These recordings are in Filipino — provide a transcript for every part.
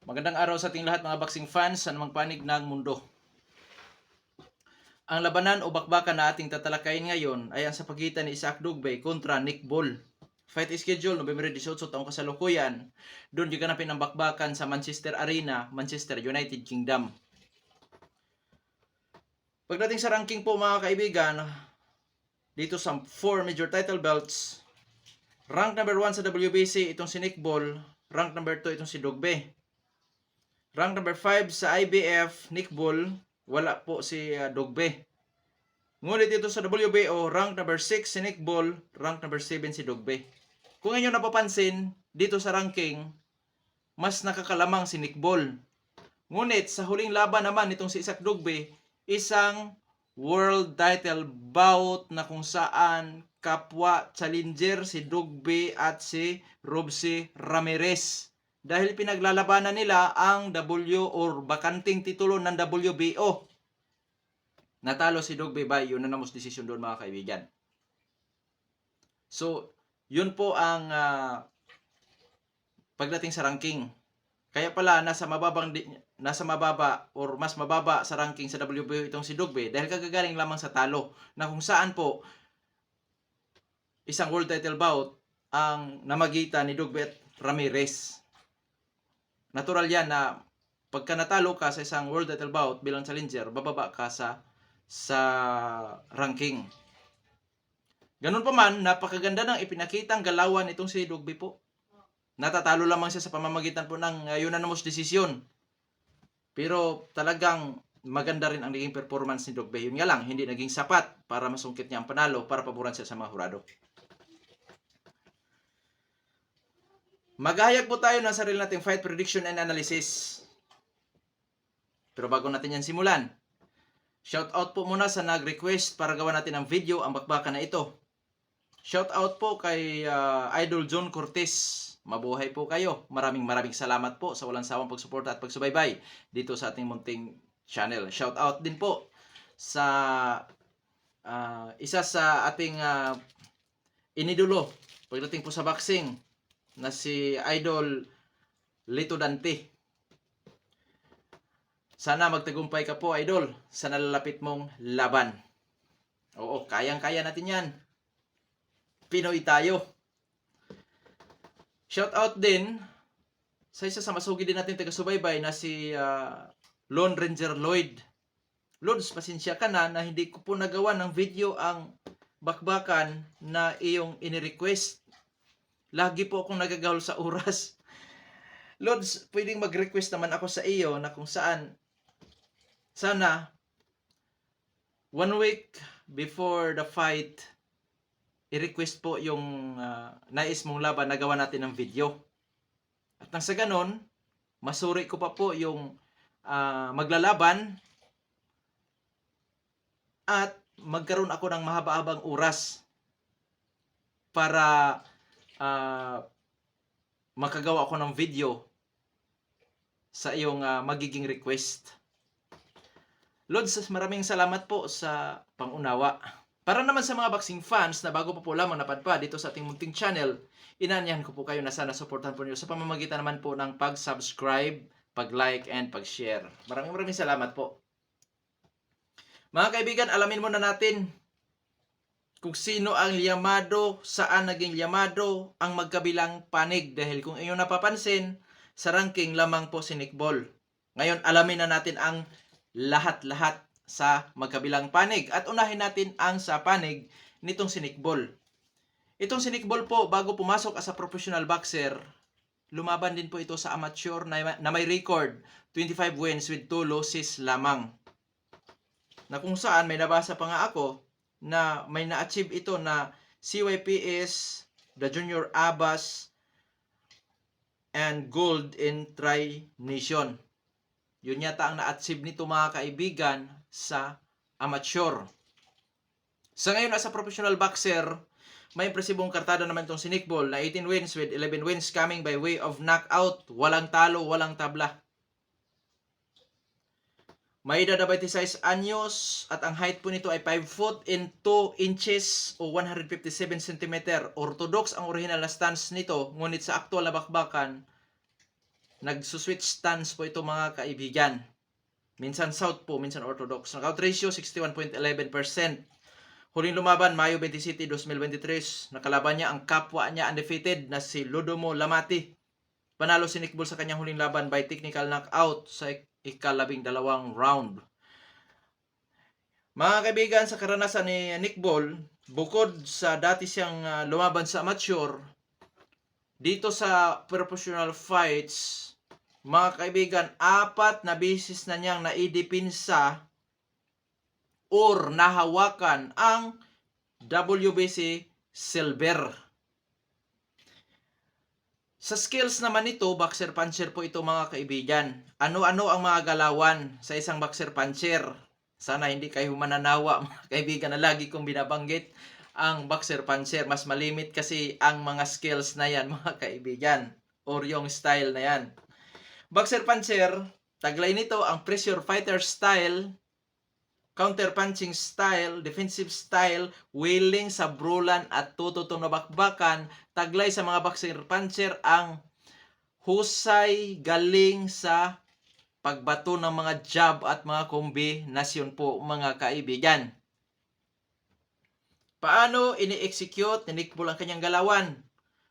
Magandang araw sa ating lahat mga boxing fans sa anumang panig ng mundo. Ang labanan o bakbakan na ating tatalakayin ngayon ay ang sa pagitan ni Isaac Dugbe kontra Nick Ball. Fight schedule Nobyembre 18 taong kasalukuyan. Doon giganapin ang bakbakan sa Manchester Arena, Manchester United Kingdom. Pagdating sa ranking po mga kaibigan, dito sa 4 major title belts, rank number 1 sa WBC itong si Nick Ball, rank number 2 itong si Dugbe. Rank number 5 sa IBF, Nick Ball, wala po si Dugbe. Ngunit dito sa WBO, rank number 6 si Nick Ball, rank number 7 si Dugbe. Kung inyo napapansin, dito sa ranking, mas nakakalamang si Nick Ball. Ngunit sa huling laban naman itong si Isaac Dugbe, isang world title bout na kung saan kapwa challenger si Dugbe at si Robsy Ramirez. Dahil pinaglalabanan nila ang W or bakanting titulo ng WBO. Natalo si Dugbe by unanimous decision doon mga kaibigan. So, yun po ang pagdating sa ranking. Kaya pala nasa mababa or mas mababa sa ranking sa WBO itong si Dugbe dahil kagagaling lamang sa talo na kung saan po isang world title bout ang namagitan ni Dugbe at Ramirez. Natural yan na pagka natalo ka sa isang world title bout bilang challenger, bababa ka sa ranking. Ganun pa man, napakaganda ng ipinakitang galawan itong si Dugbe po. Natatalo lamang siya sa pamamagitan po ng unanimous decision. Pero talagang maganda rin ang naging performance ni Dugbe. Yun nga lang, hindi naging sapat para masungkit niya ang panalo para paboran siya sa mga hurado. Maghahayag po tayo ng sarili nating fight prediction and analysis. Pero bago natin yan simulan, shout out po muna sa nag-request para gawa natin ang video ang bakbakan na ito. Shout out po kay Idol John Cortez. Mabuhay po kayo. Maraming salamat po sa walang sawang pagsuporta at pagsubaybay dito sa ating munting channel. Shout out din po sa isa sa ating inidolo pagdating po sa boxing na si Idol Lito Dante. Sana magtagumpay ka po, Idol, sa nalalapit mong laban. Oo, kayang-kaya natin yan. Pinoy tayo. Shout out din sa isa sa masugi din natin taga-subaybay na si Lone Ranger Lloyd. Lods, pasensya ka na hindi ko po nagawa ng video ang bakbakan na iyong inirequest. Lagi po akong nagagahol sa oras. Lods, pwedeng mag-request naman ako sa iyo na kung saan sana 1 week before the fight i-request po yung nais mong laban na gawa natin ng video. At nang sa ganon, masuri ko pa po yung maglalaban at magkaroon ako ng mahaba-habang oras para makagawa ako ng video sa iyong magiging request. Lods, maraming salamat po sa pangunawa. Para naman sa mga boxing fans na bago pa po lamang napadpa dito sa ating munting channel, inanyahan ko po kayo na sana supportan po niyo sa pamamagitan naman po ng pag-subscribe, pag-like, and pag-share. Maraming salamat po. Mga kaibigan, alamin muna natin kung sino ang liyamado, saan naging liyamado ang magkabilang panig. Dahil kung inyong napapansin, sa ranking lamang po si Nick Ball. Ngayon, alamin na natin ang lahat-lahat sa magkabilang panig. At unahin natin ang sa panig nitong si Nick Ball. Itong si Nick Ball po, bago pumasok as a professional boxer, lumaban din po ito sa amateur na may record 25 wins with 2 losses lamang. Na kung saan may nabasa pa nga ako na may na-achieve ito na CYPS, the Junior Abas, and Gold in Tri-Nation. Yun yata ang na-achieve nito mga kaibigan sa amateur. Sa ngayon as a professional boxer, may impresibong kartada naman itong si Nick Ball na 18 wins with 11 wins coming by way of knockout. Walang talo, walang tabla. May edad na 26 anyos at ang height po nito ay 5 foot and 2 inches o 157 cm. Orthodox ang original na stance nito, ngunit sa aktual na bakbakan, Nagsuswitch stance po ito mga kaibigan. Minsan Southpaw, minsan Orthodox. Knockout ratio 61.11%. Huling lumaban Mayo 27, 2023. Nakalaban niya ang kapwa niya undefeated na si Lodomo Lamati. Panalo si Nick Ball sa kanyang huling laban by technical knockout sa ika-12 round. Mga kaibigan, sa karanasan ni Nick Ball, bukod sa dati siyang lumaban sa amateur, dito sa professional fights, mga kaibigan, 4 na beses na niyang naidipinsa or nahawakan ang WBC silver. Sa skills naman ito, boxer puncher po ito mga kaibigan. Ano-ano ang mga galawan sa isang boxer puncher? Sana hindi kayo mananawa mga kaibigan na lagi kong binabanggit ang boxer puncher. Mas malimit kasi ang mga skills na yan mga kaibigan, or yung style na yan. Boxer puncher, taglay nito ang pressure fighter style, counter punching style, defensive style, willing sa brulan at tututong na bakbakan. Taglay sa mga boxer puncher ang husay galing sa pagbato ng mga jab at mga kombinasyon po mga kaibigan. Paano ini-execute ni Nick Ball ang kanyang galawan?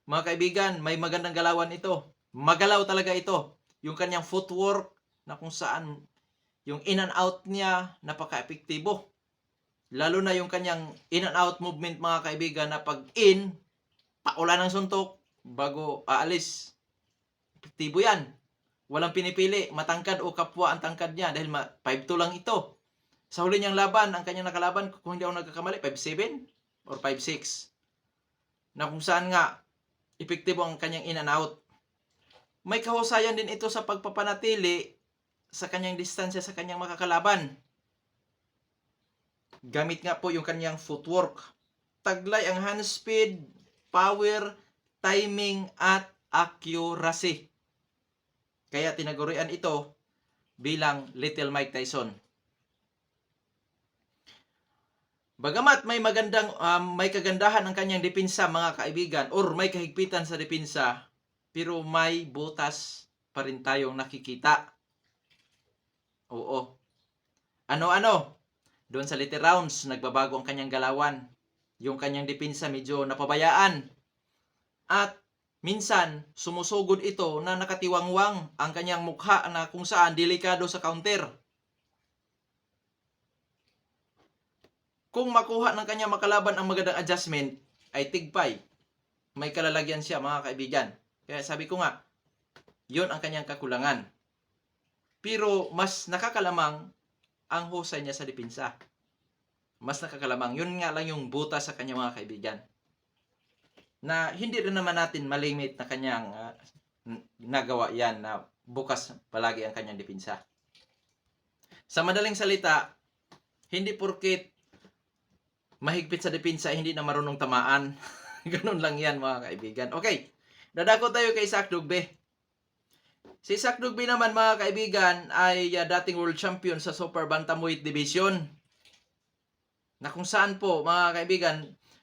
Mga kaibigan, may magandang galawan ito. Magalaw talaga ito. Yung kanyang footwork na kung saan yung in and out niya napaka-epektibo. Lalo na yung kanyang in and out movement mga kaibigan na pag in, paula ng suntok bago aalis. Epektibo yan. Walang pinipili, matangkad o kapwa ang tangkad niya dahil 5'2 lang ito. Sa huli niyang laban, ang kanyang nakalaban, kung hindi ako nagkakamali, 5'7 or 5'6. Na kung saan nga, epektibo ang kanyang in and out. May kahusayan din ito sa pagpapanatili sa kanyang distansya sa kanyang makakalaban. Gamit nga po yung kanyang footwork. Taglay ang hand speed, power, timing, at accuracy. Kaya tinagurian ito bilang Little Mike Tyson. Bagamat may kagandahan ang kanyang depensa mga kaibigan, or may kahigpitan sa depensa, pero may butas pa rin tayong nakikita. Oo. Ano-ano? Doon sa later rounds, nagbabago ang kanyang galawan. Yung kanyang depensa medyo napabayaan. At minsan, sumusugod ito na nakatiwangwang ang kanyang mukha na kung saan delikado sa counter. Kung makuha ng kanyang makalaban ang magandang adjustment, ay tigpay. May kalalagyan siya mga kaibigan. Kaya sabi ko nga, yon ang kanyang kakulangan. Pero mas nakakalamang ang husay niya sa depensa. Mas nakakalamang. Yun nga lang yung butas sa kanyang mga kaibigan. Na hindi rin naman natin malimit na kanyang nagawa yan na bukas palagi ang kanyang depensa. Sa madaling salita, hindi porket mahigpit sa depensa, hindi na marunong tamaan. Ganun lang yan mga kaibigan. Okay, dadako tayo kay Isaac Dugbe. Si Isaac Dugbe naman mga kaibigan ay dating world champion sa Super Bantamweight Division. Na kung saan po mga kaibigan,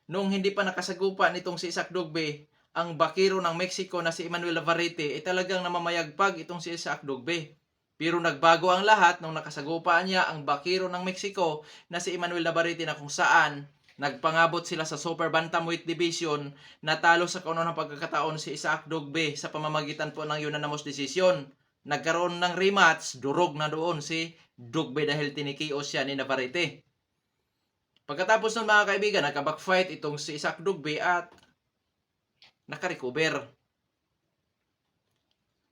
nung hindi pa nakasagupa nitong si Isaac Dugbe, ang bakiro ng Mexico na si Emmanuel Navarrete ay talagang namamayagpag itong si Isaac Dugbe. Pero nagbago ang lahat nung nakasagupa niya ang bakiro ng Mexico na si Emmanuel Navarrete, na kung saan nagpangabot sila sa Super Bantamweight Division. Natalo sa kaunang pagkakataon si Isaac Dugbe sa pamamagitan po ng unanimous decision. Nagkaroon ng rematch, durog na doon si Dugbe dahil tinikios siya ni Navarrete. Pagkatapos nun mga kaibigan, nagka-backfight itong si Isaac Dugbe at nakarecover.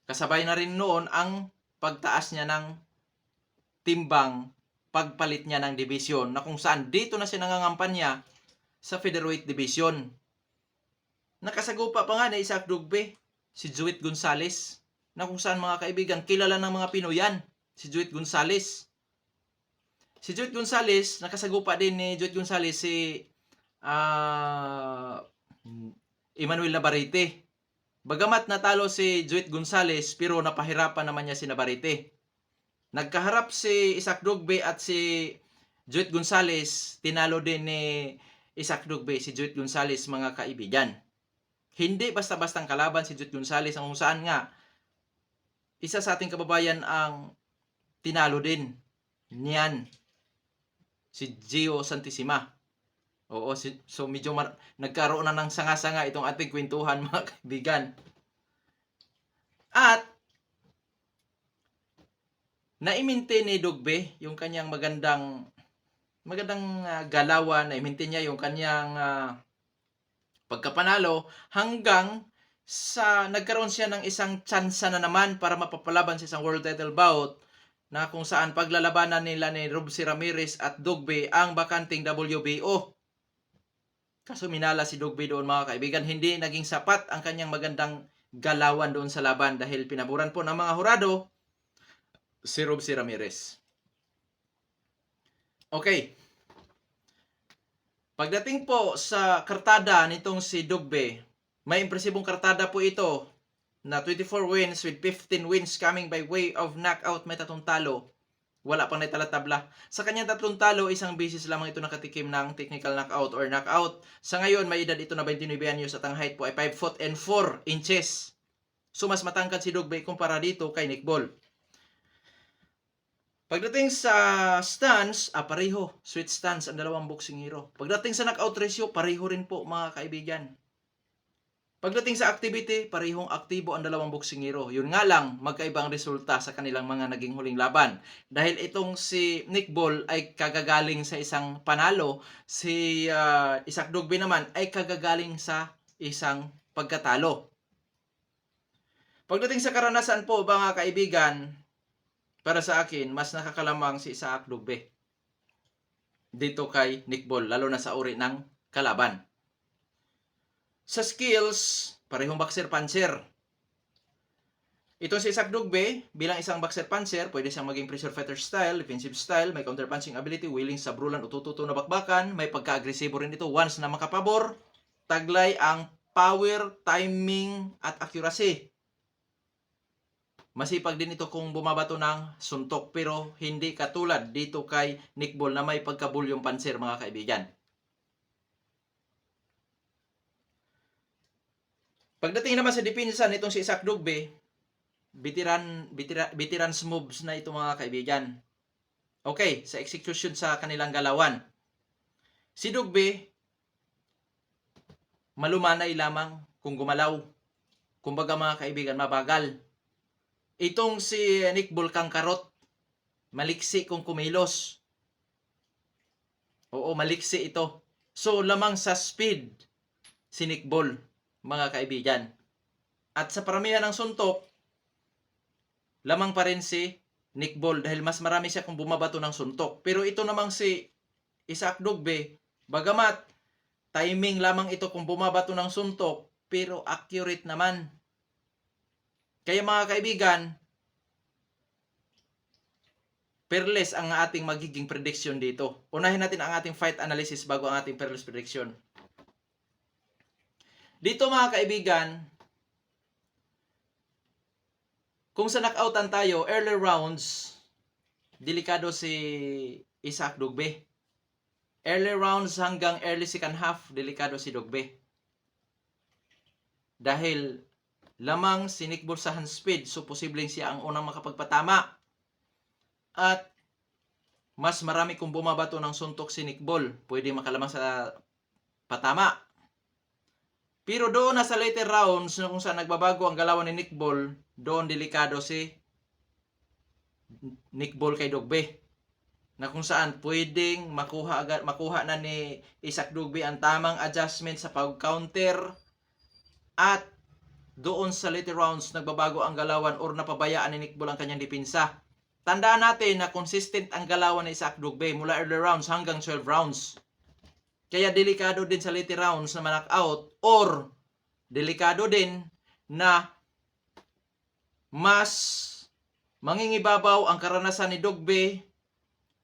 Kasabay na rin noon ang pagtaas niya ng timbang, pagpalit niya ng division, na kung saan dito na siya nangangampanya sa featherweight division. Nakasagupa pa nga ni Isaac Dugbe si Joet Gonzalez, na kung saan mga kaibigan, kilala ng mga Pinoyan si Joet Gonzalez. Si Joet Gonzalez, nakasagupa din ni Joet Gonzalez si Emmanuel Navarrete. Bagamat natalo si Joet Gonzalez, pero napahirapan naman niya si Navarrete. Nagkaharap si Isaac Dugbe at si Joet Gonzalez, tinalo din ni Isaac Dugbe si Joet Gonzalez mga kaibigan. Hindi basta-bastang kalaban si Joet Gonzalez, ang kung saan nga isa sa ating kababayan ang tinalo din niyan, si Gio Santissima. Oo, so medyo nagkaroon na ng sanga-sanga itong ating kwentuhan mga kaibigan. At na-maintain ni Dugbe yung kanyang magandang galawan, na-maintain niya yung kanyang pagkapanalo hanggang sa nagkaroon siya ng isang tsansa na naman para mapapalaban sa isang world title bout na kung saan paglalabanan nila ni Robsy Ramirez at Dugbe ang bakanting WBO. Kaso minala si Dugbe doon mga kaibigan, hindi naging sapat ang kanyang magandang galawan doon sa laban dahil pinaboran po ng mga hurado si Robsy Ramirez. Okay. Pagdating po sa kartada nitong si Dugbe, may impresibong kartada po ito na 24 wins with 15 wins coming by way of knockout, may 3 talo. Wala pang naitala-tabla. Sa kanyang 3 talo, isang beses lamang ito nakatikim ng technical knockout or knockout. Sa ngayon, may edad ito na 29 anyos at ang height po ay 5 foot and 4 inches. So mas matangkad si Dugbe kumpara dito kay Nick Ball. Pagdating sa stance, pareho. Sweet stance ang dalawang boxing hero. Pagdating sa knockout ratio, pareho rin po mga kaibigan. Pagdating sa activity, parehong aktibo ang dalawang boxing hero. Yun nga lang, magkaibang resulta sa kanilang mga naging huling laban. Dahil itong si Nick Ball ay kagagaling sa isang panalo, si Isaac Dugbe naman ay kagagaling sa isang pagkatalo. Pagdating sa karanasan po mga kaibigan, para sa akin, mas nakakalamang si Isaac Dugbe dito kay Nick Ball, lalo na sa uri ng kalaban. Sa skills, parehong boxer-puncher. Ito si Isaac Dugbe, bilang isang boxer-puncher, pwede siyang maging pressure fighter style, defensive style, may counter-punching ability, willing sa brulan o tututo na bakbakan, may pagka-agresibo rin ito once na makapabor, taglay ang power, timing, at accuracy. Masipag din ito kung bumabato ng suntok, pero hindi katulad dito kay Nick Ball na may pagkabulyong panser mga kaibigan. Pagdating naman sa depensa nitong si Isaac Dugbe, veterans moves na ito mga kaibigan. Okay, sa execution sa kanilang galawan. Si Dugbe, malumanay lamang kung gumalaw. Kumbaga mga kaibigan, mabagal. Itong si Nick Ball kangkarot, maliksi kung kumilos. Oo, maliksi ito. So, lamang sa speed si Nick Ball, mga kaibigan. At sa paramihan ng suntok, lamang pa rin si Nick Ball dahil mas marami siya kung bumabato ng suntok. Pero ito namang si Isaac Dugbe, bagamat timing lamang ito kung bumabato ng suntok, pero accurate naman. Kaya mga kaibigan, peerless ang ating magiging prediction dito. Unahin natin ang ating fight analysis bago ang ating peerless prediction. Dito mga kaibigan, kung sa knockoutan tayo, early rounds, delikado si Isaac Dugbe. Early rounds hanggang early second half, delikado si Dugbe. Dahil lamang si Nick Ball sa hand speed, so posibleng siya ang unang makapagpatama. At mas marami kung bumabato ng suntok si Nick Ball, pwede makalamang sa patama. Pero doon na sa later rounds, kung saan nagbabago ang galawan ni Nick Ball, doon delikado si Nick Ball kay Dugbe. Na kung saan pwedeng makuha na ni Isaac Dugbe ang tamang adjustment sa pag-counter, at doon sa later rounds nagbabago ang galawan or napabayaan ni Nick Ball ang kanyang depensa. Tandaan natin na consistent ang galawan ni Isaac Dugbe mula early rounds hanggang 12 rounds. Kaya delikado din sa later rounds na ma-knockout, or delikado din na mas mangingibabaw ang karanasan ni Dugbe.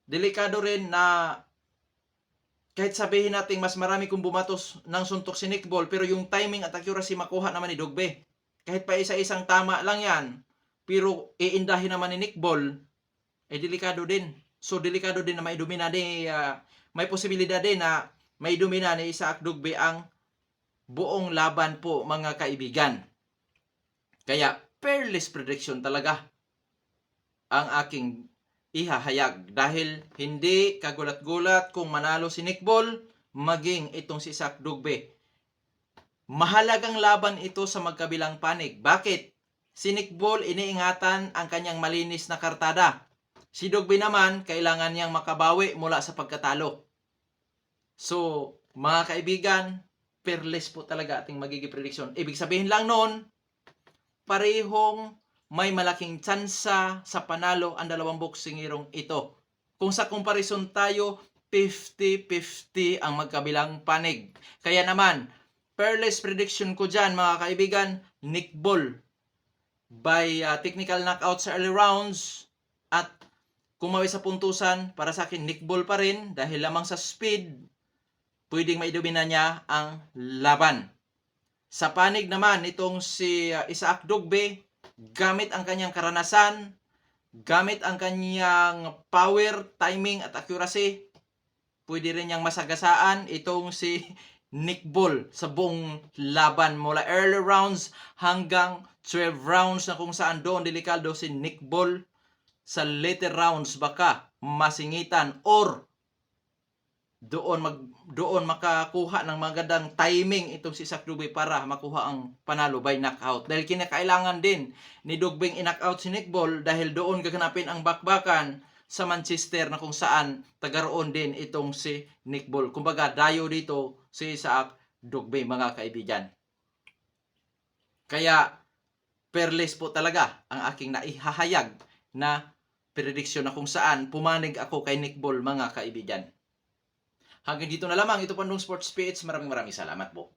Delikado rin na kahit sabihin natin mas marami kung bumatos ng suntok si Nick Ball, pero yung timing at accuracy makuha naman ni Dugbe. Kahit pa isa-isang tama lang yan, pero iindahin naman ni Nick Ball, delikado din. So delikado din na may domina din, may posibilidad din na may domina ni Isaac Dugbe ang buong laban po mga kaibigan. Kaya Fearless prediction talaga ang aking ihahayag dahil hindi kagulat-gulat kung manalo si Nick Ball maging itong si Zach Dugbe. Mahalagang laban ito sa magkabilang panig. Bakit? Si Nick Ball iniingatan ang kanyang malinis na kartada. Si Dugbe naman kailangan niyang makabawi mula sa pagkatalo. So, mga kaibigan, fearless po talaga ating magiging prediction. Ibig sabihin lang noon, parehong may malaking tsansa sa panalo ang dalawang boksingirong ito. Kung sa comparison tayo, 50-50 ang magkabilang panig. Kaya naman, fearless prediction ko dyan mga kaibigan, Nick Ball by technical knockout sa early rounds at kumawi sa puntusan, para sa akin Nick Ball pa rin dahil lamang sa speed, pwedeng maidomina niya ang laban. Sa panig naman itong si Isaac Dugbe, gamit ang kanyang karanasan, gamit ang kanyang power, timing at accuracy, pwede rin niyang masagasaan itong si Nick Ball sa buong laban mula early rounds hanggang 12 rounds na kung saan doon delikado si Nick Ball. Sa later rounds baka masingitan or doon makakuha ng magandang timing itong si Zach Dugbe para makuha ang panalo by knockout. Dahil kinakailangan din ni Dugbe i-knockout si Nick Ball dahil doon gaganapin ang bakbakan sa Manchester na kung saan tagaroon din itong si Nick Ball. Kumbaga dayo dito si Zach Dugbe mga kaibigan. Kaya fearless po talaga ang aking naihahayag na prediction na kung saan pumanig ako kay Nick Ball mga kaibigan. Hanggang dito na lamang. Ito po Sports PH. Maraming salamat po.